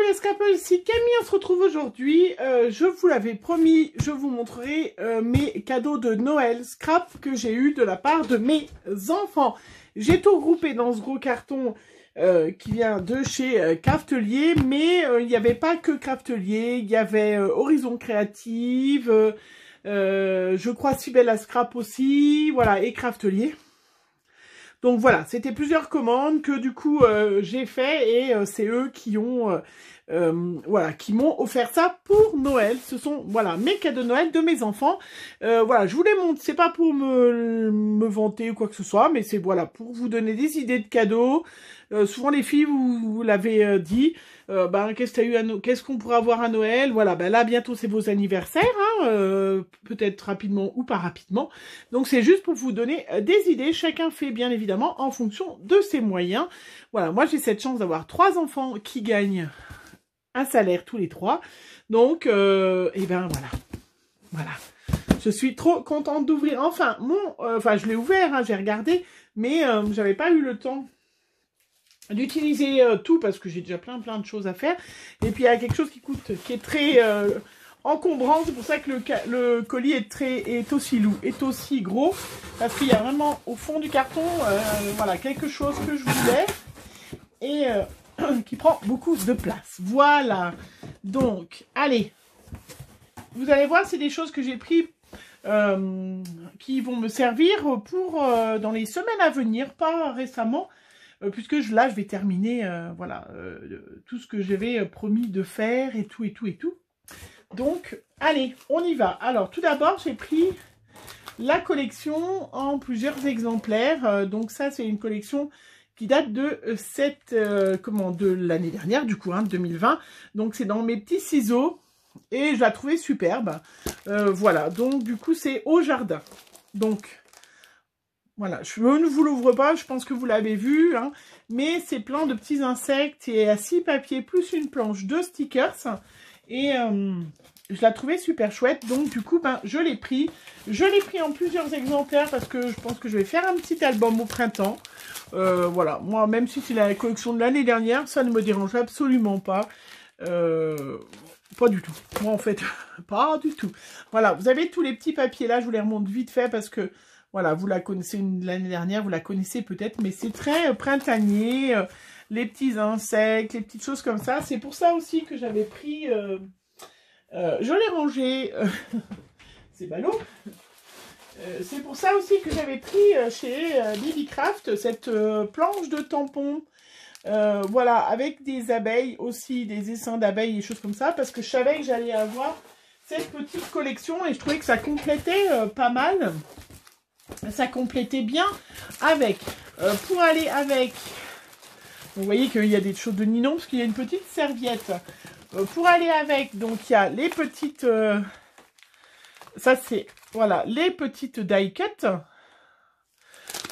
les scrapers, ici Camille, on se retrouve aujourd'hui. Je vous l'avais promis, je vous montrerai mes cadeaux de Noël scrap que j'ai eu de la part de mes enfants. J'ai tout regroupé dans ce gros carton qui vient de chez Craftelier, mais il n'y avait pas que Craftelier, il y avait Horizon Créative, je crois Cybelle à Scrap aussi, voilà, et Craftelier. Donc voilà, c'était plusieurs commandes que du coup j'ai fait et c'est eux qui ont voilà, qui m'ont offert ça pour Noël. Ce sont voilà mes cadeaux de Noël de mes enfants. Voilà, je vous les montre. C'est pas pour me vanter ou quoi que ce soit, mais c'est voilà pour vous donner des idées de cadeaux. Souvent les filles vous l'avez dit. Ben, qu'est-ce qu'on pourrait avoir à Noël? Voilà, ben là bientôt c'est vos anniversaires, hein, peut-être rapidement ou pas rapidement. Donc c'est juste pour vous donner des idées. Chacun fait bien évidemment en fonction de ses moyens. Voilà, moi j'ai cette chance d'avoir 3 enfants qui gagnent un salaire tous les 3. Donc, et ben voilà, voilà. Je suis trop contente d'ouvrir. Enfin, enfin je l'ai ouvert, hein, j'ai regardé, mais j'avais pas eu le temps d'utiliser tout parce que j'ai déjà plein de choses à faire. Et puis il y a quelque chose qui est très encombrant, c'est pour ça que le colis est aussi gros, parce qu'il y a vraiment au fond du carton voilà quelque chose que je voulais et qui prend beaucoup de place. Voilà, donc allez, vous allez voir, c'est des choses que j'ai pris qui vont me servir pour dans les semaines à venir, pas récemment, puisque là je vais terminer voilà tout ce que j'avais promis de faire et tout. Donc allez, on y va. Alors tout d'abord j'ai pris la collection en plusieurs exemplaires. Donc ça c'est une collection qui date de de l'année dernière, du coup, hein, 2020. Donc c'est dans mes petits ciseaux et je la trouvais superbe. Voilà, donc du coup c'est au jardin. Donc voilà, je ne vous l'ouvre pas, je pense que vous l'avez vu, hein, mais c'est plein de petits insectes et à 6 papiers plus une planche de stickers. Et je la trouvais super chouette, donc du coup, ben, je l'ai pris. Je l'ai pris en plusieurs exemplaires parce que je pense que je vais faire un petit album au printemps. Voilà, moi, même si c'est la collection de l'année dernière, ça ne me dérange absolument pas. Pas du tout. Moi, en fait, pas du tout. Voilà, vous avez tous les petits papiers là, je vous les remonte vite fait parce que voilà, vous la connaissez l'année dernière, vous la connaissez peut-être, mais c'est très printanier, les petits insectes, les petites choses comme ça. C'est pour ça aussi que j'avais pris, je l'ai rangé, c'est ballot. C'est pour ça aussi que j'avais pris chez Lilycraft cette planche de tampons, voilà, avec des abeilles aussi, des essaims d'abeilles et choses comme ça, parce que je savais que j'allais avoir cette petite collection et je trouvais que ça complétait pas mal. Ça complétait bien avec, pour aller avec, vous voyez qu'il y a des choses de nylon parce qu'il y a une petite serviette. Pour aller avec, donc il y a les petites, ça c'est, voilà, les petites die cut.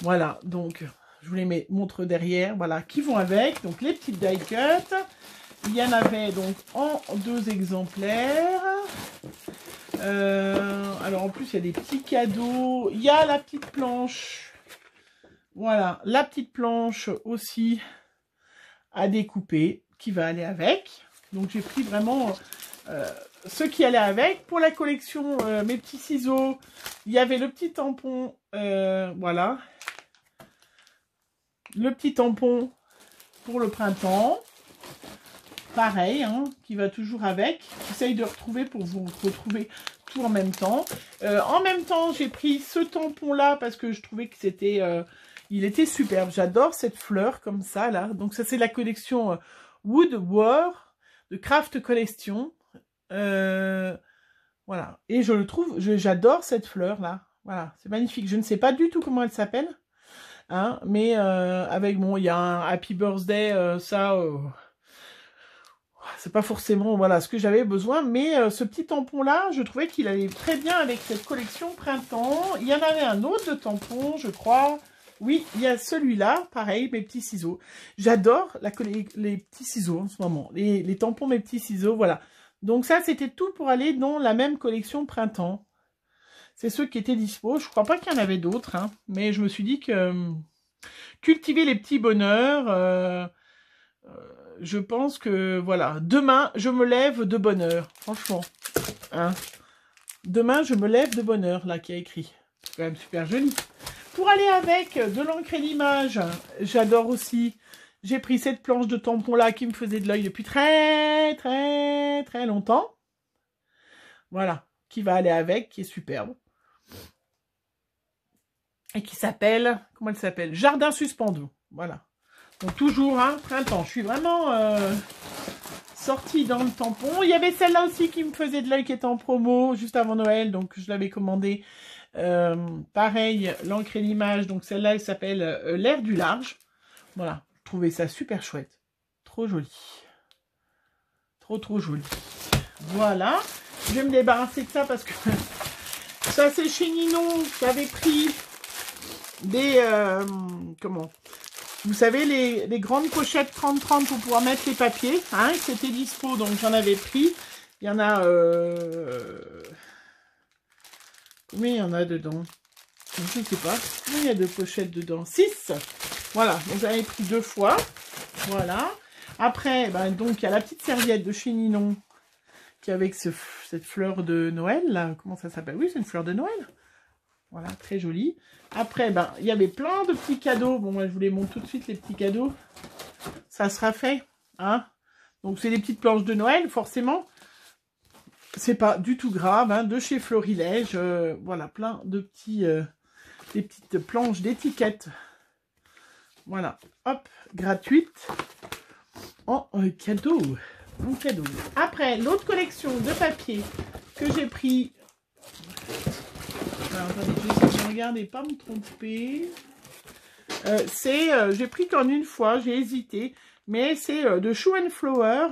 Voilà, donc je vous les montre derrière, voilà, qui vont avec, donc les petites die cut. Il y en avait donc en 2 exemplaires. Alors en plus il y a des petits cadeaux, il y a la petite planche, voilà, la petite planche aussi à découper qui va aller avec. Donc j'ai pris vraiment ce qui allait avec. Pour la collection mes petits ciseaux, il y avait le petit tampon, voilà, le petit tampon pour le printemps. Pareil, hein, qui va toujours avec. J'essaye de retrouver pour vous retrouver tout en même temps. En même temps, j'ai pris ce tampon-là parce que je trouvais que c'était, il était superbe. J'adore cette fleur comme ça, là. Donc ça, c'est la collection Wood War de Craft Collection. Voilà. Et je le trouve, j'adore cette fleur-là. Voilà, c'est magnifique. Je ne sais pas du tout comment elle s'appelle. Hein, mais avec, bon, il y a un Happy Birthday, ça... c'est pas forcément voilà ce que j'avais besoin, mais ce petit tampon là, je trouvais qu'il allait très bien avec cette collection printemps. Il y en avait un autre de tampon, je crois. Oui, il y a celui-là, pareil, mes petits ciseaux. J'adore les petits ciseaux en ce moment, les tampons, mes petits ciseaux, voilà. Donc ça, c'était tout pour aller dans la même collection printemps. C'est ceux qui étaient dispo. Je crois pas qu'il y en avait d'autres, hein, mais je me suis dit que cultiver les petits bonheurs... je pense que, voilà, demain, je me lève de bonne heure, franchement. Hein. Demain, je me lève de bonne heure, là, qui a écrit. C'est quand même super joli. Pour aller avec de l'encre et l'image, j'adore aussi. J'ai pris cette planche de tampon là qui me faisait de l'œil depuis très longtemps. Voilà, qui va aller avec, qui est superbe. Et qui s'appelle, comment elle s'appelle? Jardin suspendu. Voilà. Donc toujours, hein, printemps. Je suis vraiment sortie dans le tampon. Il y avait celle-là aussi qui me faisait de l'œil qui était en promo juste avant Noël. Donc je l'avais commandée. Pareil, l'encre et l'image. Donc celle-là, elle s'appelle l'air du large. Voilà. Je trouvais ça super chouette. Trop joli. Trop joli. Voilà. Je vais me débarrasser de ça parce que ça, c'est chez Ninon qui avait pris des... comment? Vous savez, les grandes pochettes 30-30 pour pouvoir mettre les papiers. Hein, c'était dispo, donc j'en avais pris. Il y en a... combien il y en a dedans? Je ne sais pas. Combien il y a de pochettes dedans? 6. Voilà, donc j'en avais pris 2 fois. Voilà. Après, ben, donc, il y a la petite serviette de chez Ninon qui est avec cette fleur de Noël. Là. Comment ça s'appelle? Oui, c'est une fleur de Noël. Voilà, très jolie. Après, ben, il y avait plein de petits cadeaux. Bon, moi, je vous les montre tout de suite, les petits cadeaux. Ça sera fait. Hein, donc, c'est des petites planches de Noël, forcément. C'est pas du tout grave. Hein, de chez Florilège. Voilà, plein de petits... des petites planches d'étiquettes. Voilà, hop, gratuite en cadeau. En cadeau. Après, l'autre collection de papier que j'ai pris. Alors, attendez, je regarde et pas me tromper. J'ai pris qu'en une fois, j'ai hésité, mais c'est de Shoe and Flower.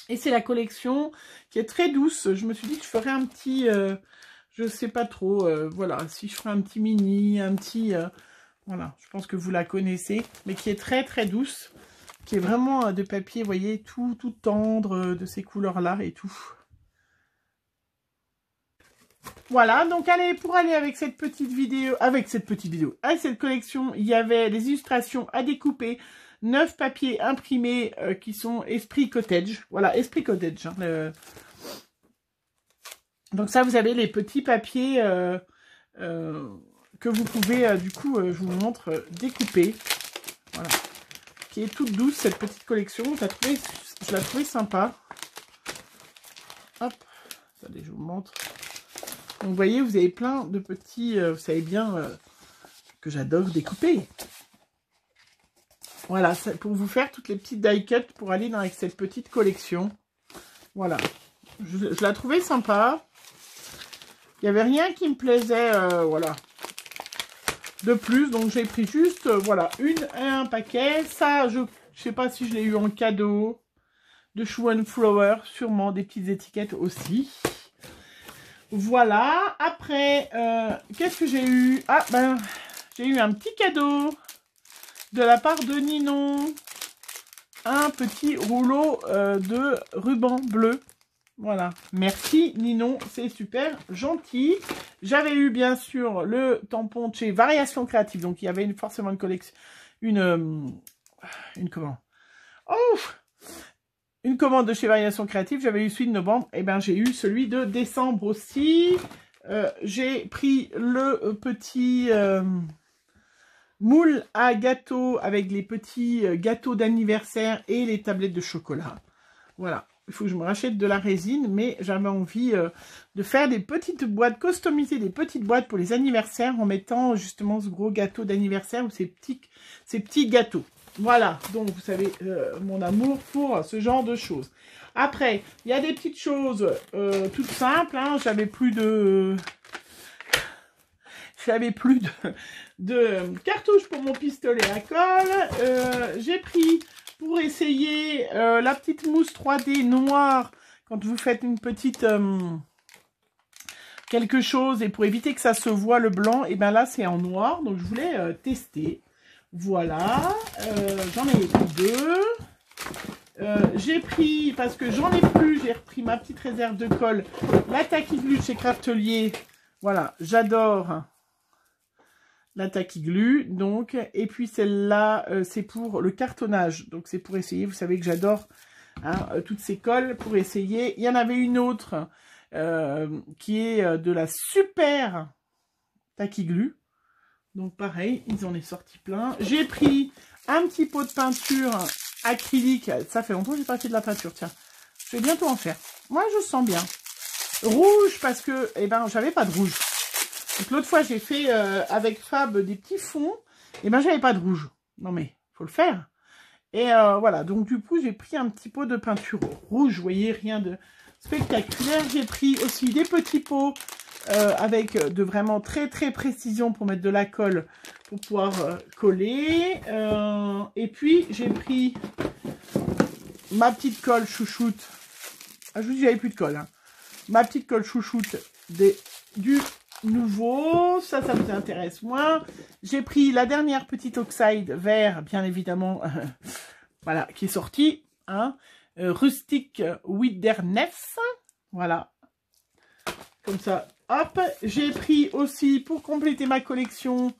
Et c'est la collection qui est très douce. Je me suis dit que je ferais un petit, je sais pas trop, voilà, si je ferais un petit mini, un petit... voilà, je pense que vous la connaissez, mais qui est très douce, qui est vraiment de papier, vous voyez, tout tendre, de ces couleurs-là et tout. Voilà, donc allez, pour aller avec cette petite vidéo, avec cette collection, il y avait les illustrations à découper, 9 papiers imprimés qui sont Esprit Cottage. Voilà, Esprit Cottage. Hein, donc ça, vous avez les petits papiers... que vous pouvez, du coup, je vous montre, découper. Voilà. Qui est toute douce, cette petite collection. Je la trouvais sympa. Hop. Attendez, je vous montre. Donc, vous voyez, vous avez plein de petits... vous savez bien que j'adore découper. Voilà, pour vous faire toutes les petites die cuts pour aller avec cette petite collection. Voilà. Je la trouvais sympa. Il n'y avait rien qui me plaisait, voilà. De plus, donc j'ai pris juste, voilà, un paquet. Ça, je sais pas si je l'ai eu en cadeau. De Shoe and Flower, sûrement des petites étiquettes aussi. Voilà. Après, qu'est-ce que j'ai eu? Ah, ben, j'ai eu un petit cadeau de la part de Ninon. Un petit rouleau de ruban bleu. Voilà, merci Ninon, c'est super gentil. J'avais eu bien sûr le tampon de chez Variation Créative, donc il y avait forcément une collection, une commande. Oh, une commande de chez Variation Créative. J'avais eu celui de novembre, et ben j'ai eu celui de décembre aussi. J'ai pris le petit moule à gâteau avec les petits gâteaux d'anniversaire et les tablettes de chocolat. Voilà. Il faut que je me rachète de la résine, mais j'avais envie de faire des petites boîtes, customiser des petites boîtes pour les anniversaires en mettant justement ce gros gâteau d'anniversaire ou ces petits gâteaux. Voilà, donc vous savez mon amour pour ce genre de choses. Après, il y a des petites choses toutes simples. Hein. J'avais plus de cartouches pour mon pistolet à colle. J'ai pris... pour essayer la petite mousse 3D noire, quand vous faites une petite quelque chose, et pour éviter que ça se voit le blanc, et bien là c'est en noir, donc je voulais tester. Voilà, j'en ai pris 2. J'ai pris, parce que j'en ai plus, j'ai repris ma petite réserve de colle, la Tacky Glue chez Craftelier. Voilà, j'adore la tacky glue, donc. Et puis celle-là, c'est pour le cartonnage. Donc c'est pour essayer, vous savez que j'adore hein, toutes ces colles pour essayer. Il y en avait une autre qui est de la super tacky glue. Donc pareil, ils en ont sorti plein. J'ai pris un petit pot de peinture acrylique. Ça fait longtemps que j'ai pas fait de la peinture, tiens. Je vais bientôt en faire. Moi, je sens bien. Rouge, parce que, eh ben, j'avais pas de rouge. Donc l'autre fois, j'ai fait avec Fab des petits fonds. Eh ben, j'avais pas de rouge. Non mais, faut le faire. Et voilà, donc du coup, j'ai pris un petit pot de peinture rouge. Vous voyez, rien de spectaculaire. J'ai pris aussi des petits pots avec de vraiment très précision pour mettre de la colle pour pouvoir coller. Et puis, j'ai pris ma petite colle chouchoute. Ah, je vous dis, j'avais plus de colle. Hein. Ma petite colle chouchoute du nouveau. Ça vous intéresse moins. J'ai pris la dernière petite oxyde vert, bien évidemment, voilà, qui est sortie. Hein. Rustic Wilderness. Voilà. Comme ça. Hop, j'ai pris aussi, pour compléter ma collection,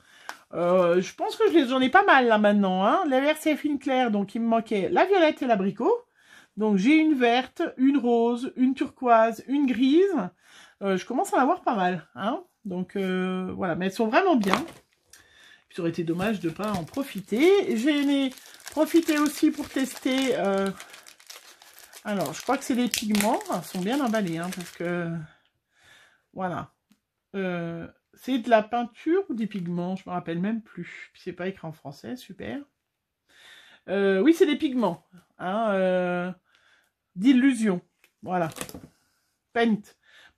je pense que j'en ai pas mal là maintenant, hein, la RCF fine claire, donc il me manquait la violette et l'abricot. Donc j'ai une verte, une rose, une turquoise, une grise. Je commence à en avoir pas mal, hein. Donc voilà, mais elles sont vraiment bien. Ça aurait été dommage de ne pas en profiter. J'ai profité aussi pour tester, alors je crois que c'est des pigments, ils sont bien emballés, hein, parce que... Voilà. C'est de la peinture ou des pigments? Je me rappelle même plus. Puis c'est pas écrit en français, super. Oui, c'est des pigments. Hein, d'illusion. Voilà. Paint.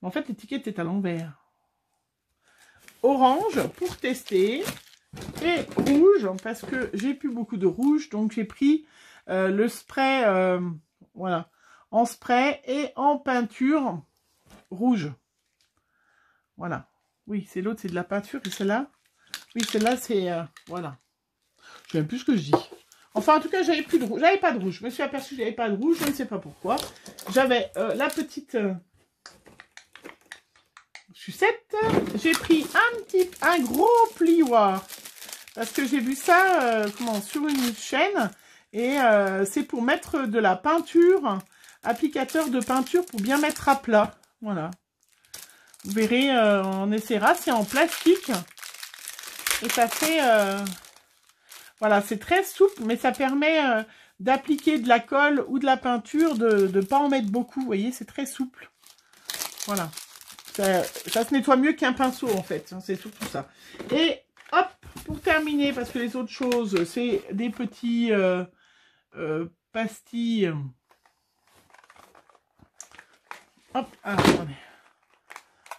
Mais en fait, l'étiquette est à l'envers. Orange pour tester. Et rouge, parce que j'ai plus beaucoup de rouge. Donc j'ai pris le spray, voilà, en spray et en peinture rouge. Voilà. Oui, c'est l'autre, c'est de la peinture. Et celle-là, oui, celle-là, c'est... voilà. Je ne sais même plus ce que je dis. Enfin, en tout cas, j'avais plus de rouge. J'avais pas de rouge. Je me suis aperçue que j'avais pas de rouge. Je ne sais pas pourquoi. J'avais la petite sucette. J'ai pris un gros plioir. Parce que j'ai vu ça sur une chaîne. Et c'est pour mettre de la peinture. Applicateur de peinture pour bien mettre à plat. Voilà. Vous verrez, on essaiera, c'est en plastique. Et ça fait... voilà, c'est très souple, mais ça permet d'appliquer de la colle ou de la peinture, de ne pas en mettre beaucoup. Vous voyez, c'est très souple. Voilà. Ça se nettoie mieux qu'un pinceau, en fait. C'est surtout ça. Et hop, pour terminer, parce que les autres choses, c'est des petits pastilles. Hop, ah, attendez.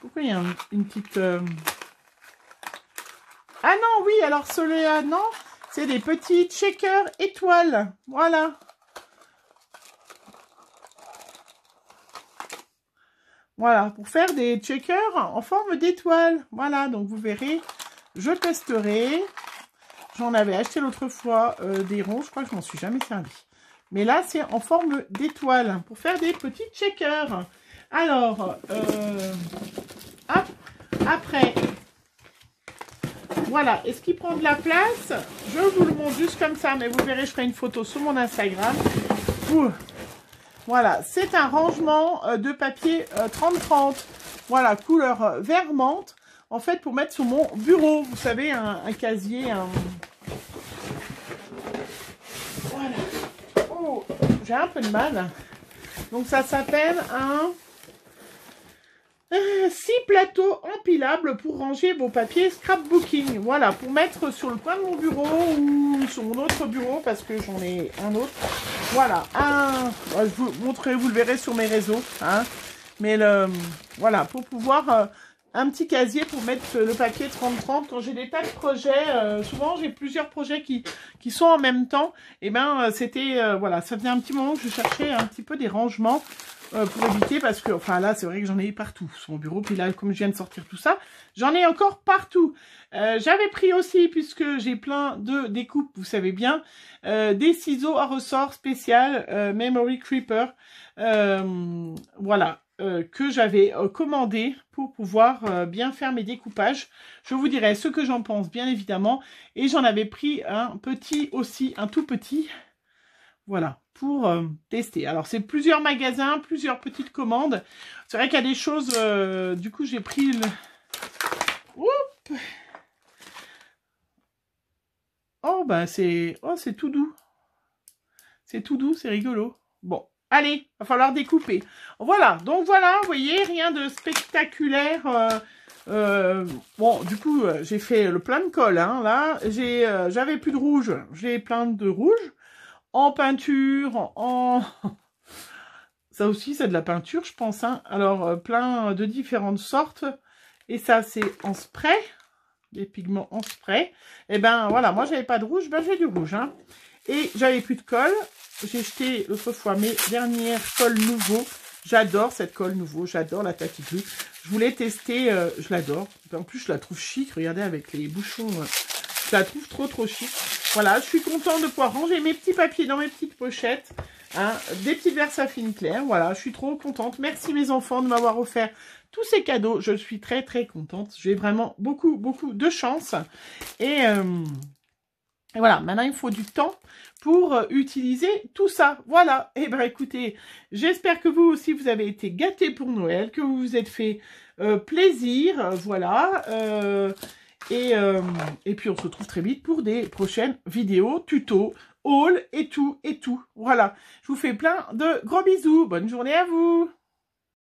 Pourquoi il y a une petite... Ah non, oui, alors ceux-là, non. C'est des petits checkers étoiles. Voilà. Voilà, pour faire des checkers en forme d'étoile. Voilà, donc vous verrez, je testerai. J'en avais acheté l'autre fois des ronds. Je crois que je m'en suis jamais servi. Mais là, c'est en forme d'étoile pour faire des petits checkers. Alors, hop, après, voilà. Est-ce qu'il prend de la place? Je vous le montre juste comme ça, mais vous verrez, je ferai une photo sur mon Instagram. Ouh. Voilà, c'est un rangement de papier 30-30. Voilà, couleur vert menthe. En fait, pour mettre sur mon bureau, vous savez, un casier. Voilà. Oh, j'ai un peu de mal. Donc, ça s'appelle un 6 plateaux empilables pour ranger vos papiers scrapbooking. Voilà, pour mettre sur le coin de mon bureau ou sur mon autre bureau, parce que j'en ai un autre. Voilà, je vous montrerai, vous le verrez sur mes réseaux. Hein. Mais voilà, pour pouvoir... un petit casier pour mettre le papier 30-30. Quand j'ai des tas de projets, souvent j'ai plusieurs projets qui sont en même temps. Et ben c'était, voilà, ça faisait un petit moment que je cherchais un petit peu des rangements pour éviter, parce que, enfin là, c'est vrai que j'en ai partout sur mon bureau. Puis là, comme je viens de sortir tout ça, j'en ai encore partout. J'avais pris aussi, puisque j'ai plein de découpes, vous savez bien, des ciseaux à ressort spécial Memory Creeper. Voilà. que j'avais commandé pour pouvoir bien faire mes découpages. Je vous dirai ce que j'en pense, bien évidemment. Et j'en avais pris un petit aussi, un tout petit. Voilà, pour tester. Alors, c'est plusieurs magasins, plusieurs petites commandes. C'est vrai qu'il y a des choses... du coup, j'ai pris le... Oups. Oh, bah, c'est... Oh, c'est tout doux. C'est tout doux, c'est rigolo. Bon, allez, va falloir découper. Voilà, donc voilà, vous voyez, rien de spectaculaire. Bon, du coup, j'ai fait le plein de colle, hein, là. J'avais plus de rouge, j'ai plein de rouge. En peinture, en... Ça aussi, c'est de la peinture, je pense, hein. Alors, plein de différentes sortes. Et ça, c'est en spray. Des pigments en spray. Et ben, voilà, moi, j'avais pas de rouge, ben, j'ai du rouge, hein. Et j'avais plus de colle. J'ai jeté l'autre fois mes dernières colles nouveaux. J'adore cette colle nouveau. J'adore la Tati Glue. Je voulais tester. Je l'adore. En plus, je la trouve chic. Regardez avec les bouchons. Je la trouve trop chic. Voilà, je suis contente de pouvoir ranger mes petits papiers dans mes petites pochettes. Hein, des petites Versafine claires. Voilà, je suis trop contente. Merci mes enfants de m'avoir offert tous ces cadeaux. Je suis très contente. J'ai vraiment beaucoup de chance. Et voilà, maintenant il faut du temps pour utiliser tout ça. Voilà, et ben écoutez, j'espère que vous aussi vous avez été gâtés pour Noël, que vous vous êtes fait plaisir, voilà. Et puis on se retrouve très vite pour des prochaines vidéos, tutos, haul et tout. Voilà, je vous fais plein de gros bisous. Bonne journée à vous.